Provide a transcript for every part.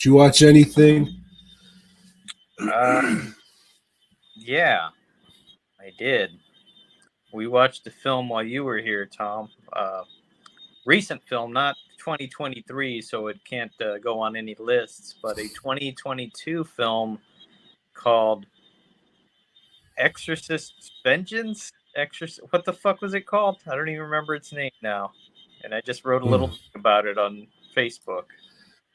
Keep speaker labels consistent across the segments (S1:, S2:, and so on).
S1: Did you watch anything?
S2: Uh, yeah, I did. We watched the film while you were here, Tom. Recent film, not 2023, so it can't go on any lists, but a 2022 film called Exorcist Vengeance. Exorcist. What the fuck was it called? I don't even remember its name now. And I just wrote a little thing about it on Facebook.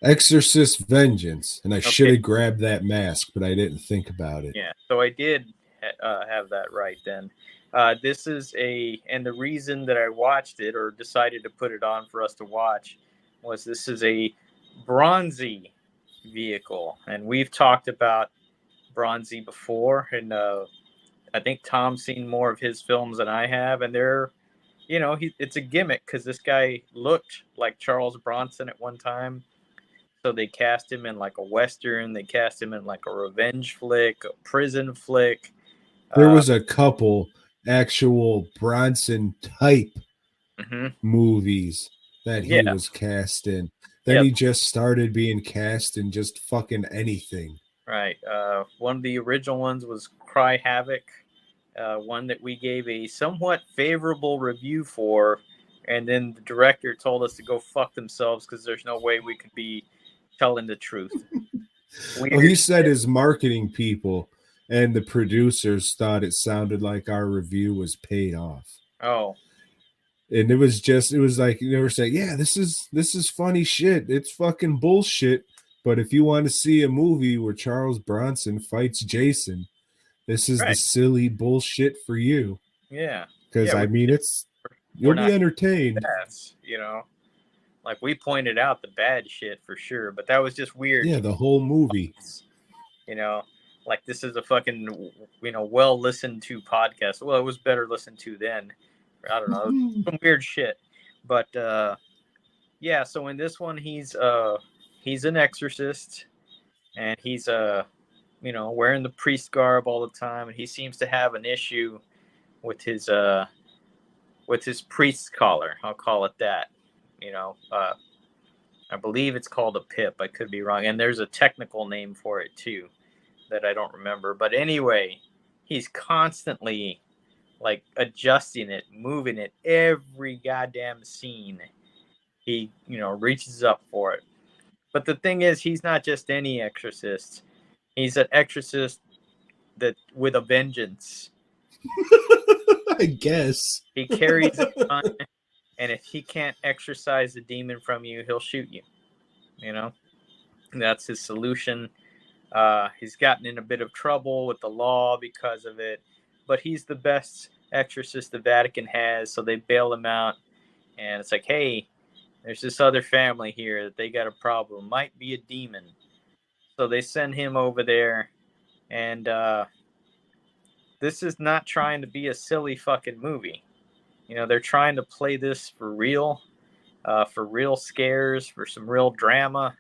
S1: Exorcist Vengeance. And I should
S2: Okay.
S1: have grabbed that mask, but I didn't think about it.
S2: Yeah, so I did have that right then. This is and the reason that I watched it or decided to put it on for us to watch was this is a Bronzy vehicle. And we've talked about Bronzy before. And I think Tom's seen more of his films than I have. And it's a gimmick because this guy looked like Charles Bronson at one time. So they cast him in like a Western. They cast him in like a revenge flick, a prison flick.
S1: There was a couple actual Bronson type movies that he was cast in. Then he just started being cast in just fucking anything.
S2: Right. One of the original ones was Cry Havoc, one that we gave a somewhat favorable review for. And then the director told us to go fuck themselves because there's no way we could be telling the truth.
S1: Well, he said his marketing people and the producers thought it sounded like our review was paid off.
S2: Oh.
S1: And it was like they were saying, yeah, this is funny shit. It's fucking bullshit. But if you want to see a movie where Charles Bronson fights Jason, this is the silly bullshit for you.
S2: Yeah.
S1: Because I mean, you'll be entertained.
S2: Like we pointed out the bad shit for sure, but that was just weird.
S1: Yeah, the whole movie.
S2: Like this is a fucking well listened to podcast. Well, it was better listened to then. I don't know, some weird shit. But yeah, so in this one he's an exorcist, and he's wearing the priest garb all the time, and he seems to have an issue with his priest's collar. I'll call it that. I believe it's called a pip. I could be wrong. And there's a technical name for it too that I don't remember. But anyway, he's constantly like adjusting it, moving it every goddamn scene. He, reaches up for it. But the thing is, he's not just any exorcist. He's an exorcist that with a vengeance.
S1: I guess.
S2: He carries a gun. And if he can't exorcise the demon from you, he'll shoot you. That's his solution. He's gotten in a bit of trouble with the law because of it, but he's the best exorcist the Vatican has, so they bail him out. And it's like, hey, there's this other family here that they got a problem. Might be a demon. So they send him over there, and this is not trying to be a silly fucking movie. They're trying to play this for real scares, for some real drama.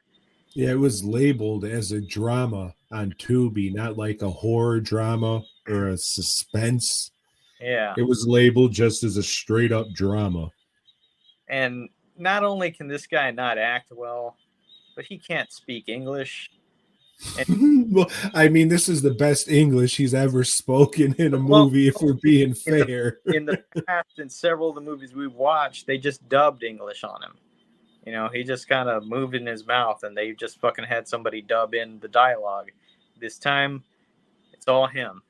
S1: Yeah, it was labeled as a drama on Tubi, not like a horror drama or a suspense.
S2: Yeah.
S1: It was labeled just as a straight up drama.
S2: And not only can this guy not act well, but he can't speak English.
S1: Well, I mean, this is the best English he's ever spoken in a movie, if we're being fair.
S2: In the past, in several of the movies we watched, they just dubbed English on him. He just kind of moved in his mouth, and they just fucking had somebody dub in the dialogue. This time, it's all him.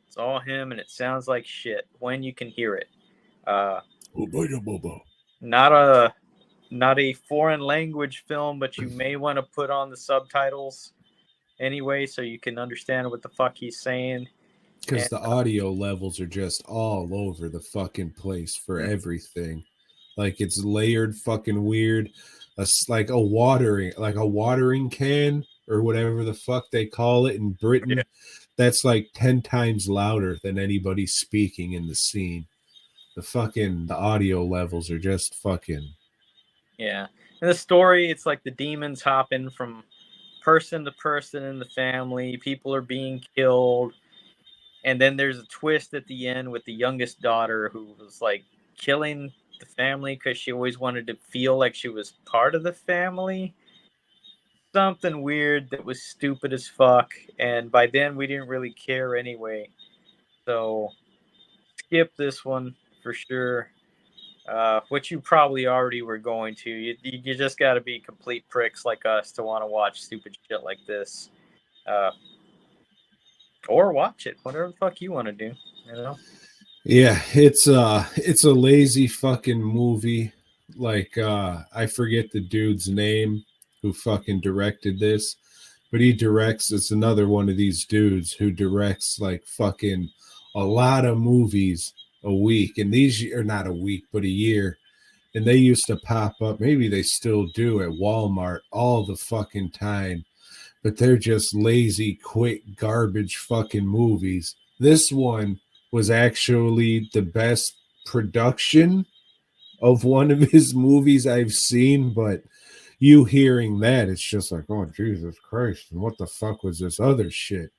S2: It's all him, and it sounds like shit when you can hear it. Not a foreign language film, but you may want to put on the subtitles anyway, so you can understand what the fuck he's saying.
S1: Because the audio levels are just all over the fucking place for everything. Like it's layered fucking weird. Like a watering can or whatever the fuck they call it in Britain. Yeah. That's like 10 times louder than anybody speaking in the scene. The audio levels are just fucking.
S2: Yeah. In the story, it's like the demons hopping from person to person in the family. People are being killed. And then there's a twist at the end with the youngest daughter who was like killing the family because she always wanted to feel like she was part of the family. something weird that was stupid as fuck, and by then we didn't really care anyway. So skip this one for sure. Which you probably already were going to. You just got to be complete pricks like us to want to watch stupid shit like this, uh, or watch it, whatever the fuck you want to do. You know?
S1: Yeah, it's a lazy fucking movie. Like I forget the dude's name who fucking directed this, but he directs, it's another one of these dudes who directs like fucking a lot of movies a week, and these are not a week but a year, and they used to pop up, maybe they still do, at Walmart all the fucking time, but they're just lazy, quick, garbage fucking movies. This one was actually the best production of one of his movies I've seen, but you hearing that, it's just like, oh Jesus Christ, and what the fuck was this other shit?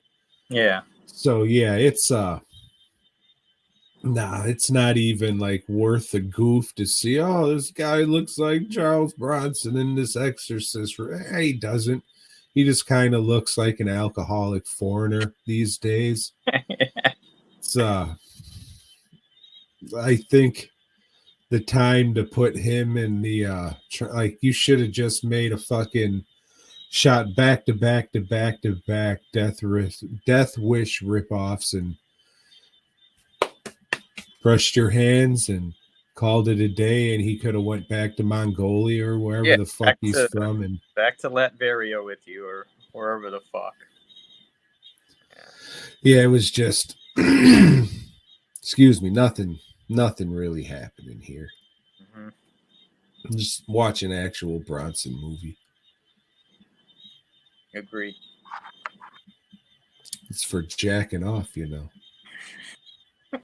S2: Yeah.
S1: So yeah, it's nah, it's not even like worth the goof to see. Oh, this guy looks like Charles Bronson in this Exorcist. He doesn't. He just kind of looks like an alcoholic foreigner these days. It's I think the time to put him in the like, you should have just made a fucking shot back to back to back to back Death Wish ripoffs and brushed your hands and called it a day, and he could have went back to Mongolia or wherever
S2: Yeah.
S1: the fuck he's from, and
S2: Back to Latveria with you, or wherever the fuck.
S1: yeah, it was just excuse me, nothing really happening here.
S2: Mm-hmm.
S1: Just watch an actual Bronson movie.
S2: Agreed.
S1: It's for jacking off, you know.